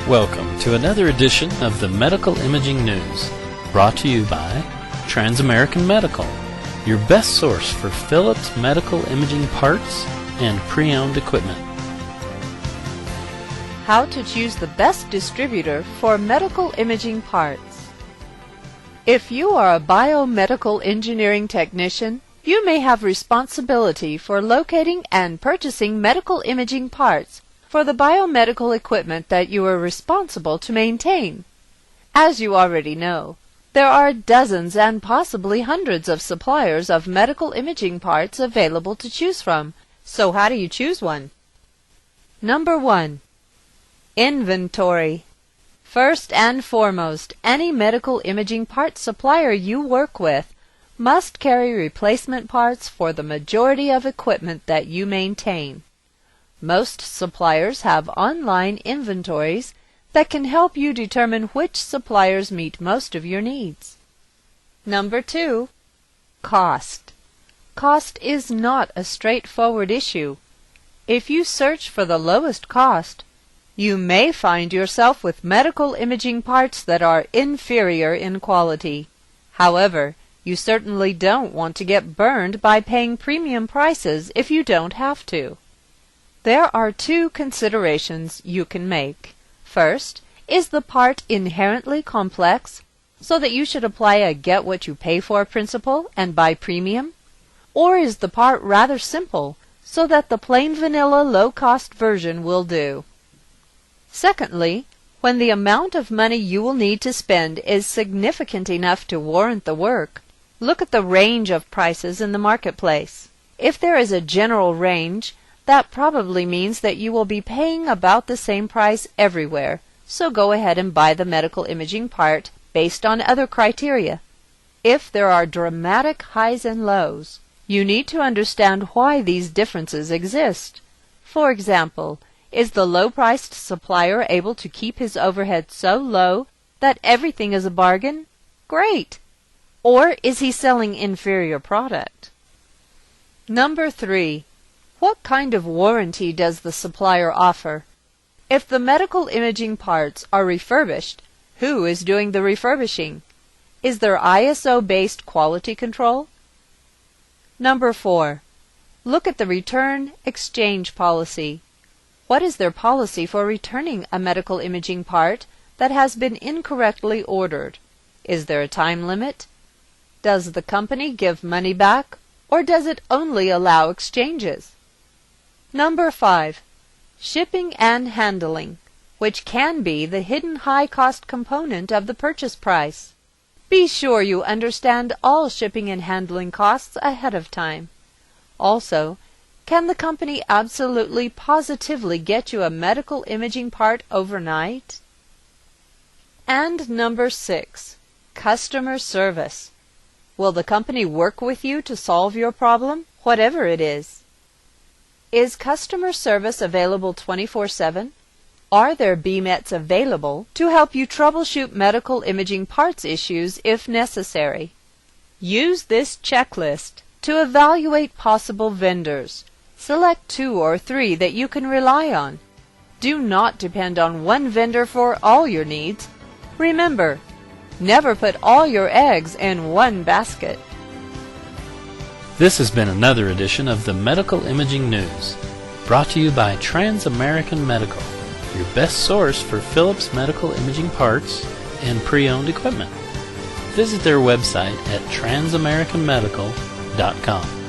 Welcome to another edition of the Medical Imaging News, brought to you by Trans-American Medical, your best source for Philips medical imaging parts and pre-owned equipment. How to choose the best distributor for medical imaging parts. If you are a biomedical engineering technician, you may have responsibility for locating and purchasing medical imaging parts for the biomedical equipment that you are responsible to maintain. As you already know, there are dozens and possibly hundreds of suppliers of medical imaging parts available to choose from. So how do you choose one? Number 1. Inventory. First and foremost, any medical imaging part supplier you work with must carry replacement parts for the majority of equipment that you maintain. Most suppliers have online inventories that can help you determine which suppliers meet most of your needs. Number 2. Cost. Cost is not a straightforward issue. If you search for the lowest cost, you may find yourself with medical imaging parts that are inferior in quality. However, you certainly don't want to get burned by paying premium prices if you don't have to. There are 2 considerations you can make. First, is the part inherently complex, so that you should apply a get-what-you-pay-for principle and buy premium? Or is the part rather simple, so that the plain vanilla low-cost version will do? Secondly, when the amount of money you will need to spend is significant enough to warrant the work, look at the range of prices in the marketplace. If there is a general range, that probably means that you will be paying about the same price everywhere, so go ahead and buy the medical imaging part based on other criteria. If there are dramatic highs and lows, you need to understand why these differences exist. For example, is the low-priced supplier able to keep his overhead so low that everything is a bargain? Great! Or is he selling inferior product? Number 3. What kind of warranty does the supplier offer? If the medical imaging parts are refurbished, who is doing the refurbishing? Is there ISO-based quality control? Number 4. Look at the return-exchange policy. What is their policy for returning a medical imaging part that has been incorrectly ordered? Is there a time limit? Does the company give money back, or does it only allow exchanges? Number 5. Shipping and handling, which can be the hidden high-cost component of the purchase price. Be sure you understand all shipping and handling costs ahead of time. Also, can the company absolutely positively get you a medical imaging part overnight? And number 6. Customer service. Will the company work with you to solve your problem, whatever it is? Is customer service available 24/7? Are there BMETs available to help you troubleshoot medical imaging parts issues if necessary? Use this checklist to evaluate possible vendors. Select 2 or 3 that you can rely on. Do not depend on one vendor for all your needs. Remember, never put all your eggs in one basket. This has been another edition of the Medical Imaging News, brought to you by Trans-American Medical, your best source for Philips medical imaging parts and pre-owned equipment. Visit their website at transamericanmedical.com.